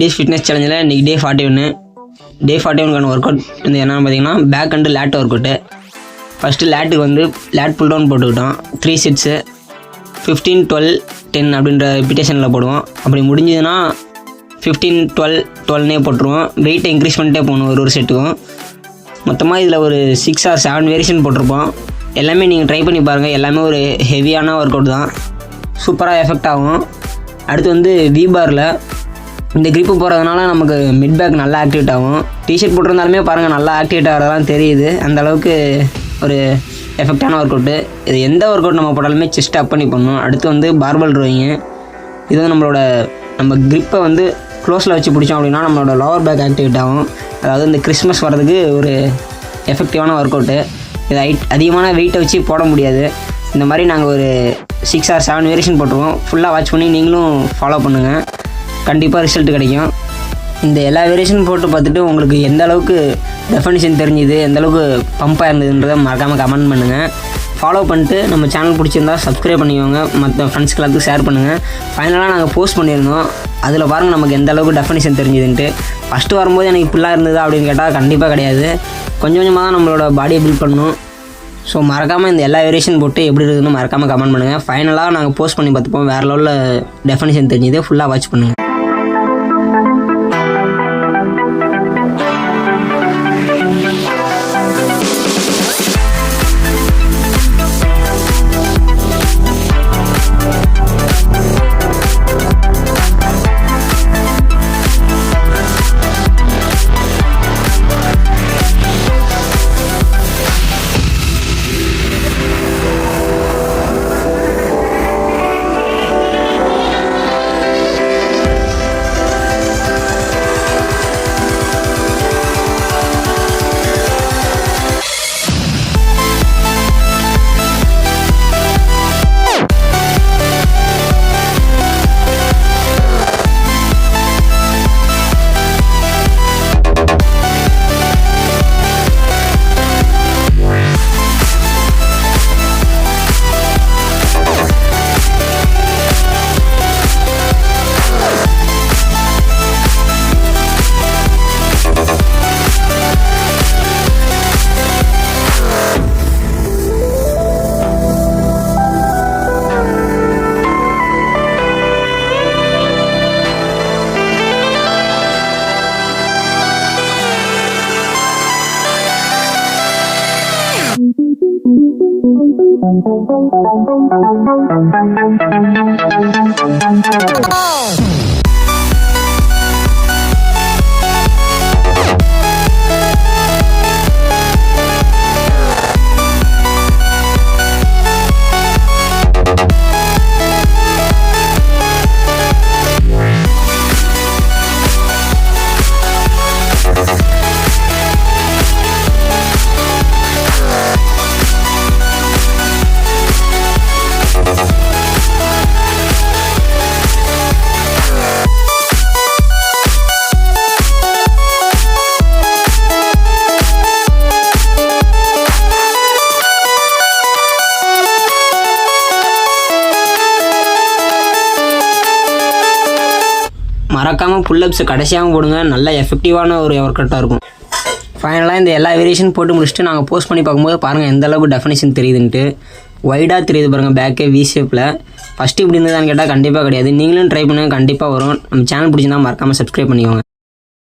Days fitness சேலஞ்சில் இன்றைக்கி டே 41 work out வந்து என்னென்னு பார்த்தீங்கன்னா back and lat workout. First லேட்டுக்கு வந்து லேட் புல் டவுன் போட்டுக்கிட்டோம். 3 செட்ஸு 15, 12, 10 அப்படின்ற ரிப்பிட்டேஷனில் போடுவோம். அப்படி முடிஞ்சதுன்னா 15, 12, 12நே போட்டுருவோம். வெயிட்டை இன்க்ரீஸ் பண்ணிட்டே போகணும் ஒரு செட்டுக்கும். மொத்தமாக இதில் ஒரு 6 or 7 வேரியேஷன் போட்டிருப்போம். எல்லாமே நீங்கள் ட்ரை பண்ணி பாருங்கள். எல்லாமே ஒரு ஹெவியான ஒர்க் அவுட் தான், சூப்பராக எஃபெக்ட் ஆகும். அடுத்து வந்து வி பாரில் இந்த க்ரிப்பு போகிறதுனால நமக்கு மிட் பேக் நல்லா ஆக்டிவேட் ஆகும். டிஷர்ட் போட்டிருந்தாலுமே பாருங்கள் நல்லா ஆக்டிவேட் ஆகிறதெல்லாம் தெரியுது. அந்தளவுக்கு ஒரு எஃபெக்டான ஒர்க் அவுட்டு. இது எந்த ஒர்க் அவுட் நம்ம போட்டாலுமே செஸ்ட் அப் பண்ணி பண்ணணும். அடுத்து வந்து பார்பல் ரோயிங்கு. இது வந்து நம்ம க்ரிப்பை வந்து க்ளோஸில் வச்சு பிடிச்சோம் அப்படின்னா நம்மளோட லோவர் பேக் ஆக்டிவேட் ஆகும். அதாவது இந்த கிறிஸ்மஸ் வர்றதுக்கு ஒரு எஃபெக்டிவான ஒர்க் அவுட்டு. இது அதிகமான வெயிட்டை வச்சு போட முடியாது. இந்த மாதிரி நாங்கள் ஒரு 6 or 7 வேரியேஷன் போட்டுருவோம். ஃபுல்லாக வாட்ச் பண்ணி நீங்களும் ஃபாலோ பண்ணுங்கள், கண்டிப்பாக ரிசல்ட் கிடைக்கும். இந்த எல்லா வேரியேஷன் போட்டு பார்த்துட்டு உங்களுக்கு எந்த அளவுக்கு டெஃபினிஷன் தெரிஞ்சுது, எந்த அளவுக்கு பம்பாக இருந்ததுன்றதை மறக்காமல் கமெண்ட் பண்ணுங்கள். ஃபாலோ பண்ணிட்டு நம்ம சேனல் பிடிச்சிருந்தா சப்ஸ்கிரைப் பண்ணிக்கோங்க. மற்ற ஃப்ரெண்ட்ஸ்க்கு எல்லாத்துக்கும் ஷேர் பண்ணுங்கள். ஃபைனலாக நாங்கள் போஸ்ட் பண்ணியிருந்தோம், அதில் பாருங்கள் நமக்கு எந்த அளவுக்கு டெஃபினிஷன் தெரிஞ்சுதுன்ட்டு. ஃபஸ்ட்டு வரும்போது எனக்கு இப்படிலாம் இருந்ததா அப்படின்னு கேட்டால் கண்டிப்பாக கிடையாது. கொஞ்சம் கொஞ்சமாக தான் நம்மளோட பாடியை பில்ட் பண்ணணும். ஸோ மறக்காமல் இந்த எல்லா வேரியேஷன் போட்டு எப்படி இருக்குதுன்னு மறக்காமல் கமெண்ட் பண்ணுங்கள். ஃபைனலாக நாங்கள் போஸ்ட் பண்ணி பார்த்துப்போம். வேறு லெவலில் டெஃபினிஷன் தெரிஞ்சுது. ஃபுல்லாக வாட்ச் பண்ணுங்கள். மறக்காமல் புல்லப்ஸை கடைசியாகவும் போடுங்க. நல்ல எஃபெக்டிவான ஒரு ஒர்க் அவுட்டாக இருக்கும். ஃபைனலாக இந்த எல்லா வேரியேஷன் போட்டு முடிச்சுட்டு நாங்கள் போஸ்ட் பண்ணி பார்க்கும்போது பாருங்கள் எந்த அளவுக்கு டெஃபினிஷன் தெரியுதுன்ட்டு. வைடாக தெரியுது பாருங்கள் பேக்கே வி ஷேப்பில். ஃபஸ்ட்டு இப்படி இருந்ததான்னு கேட்டால் கண்டிப்பாக கிடையாது. நீங்களும் ட்ரை பண்ணுங்கள், கண்டிப்பாக வரும். நம்ம சேனல் பிடிச்சிருந்தா மறக்காமல் சப்ஸ்கிரைப் பண்ணிக்கோங்க.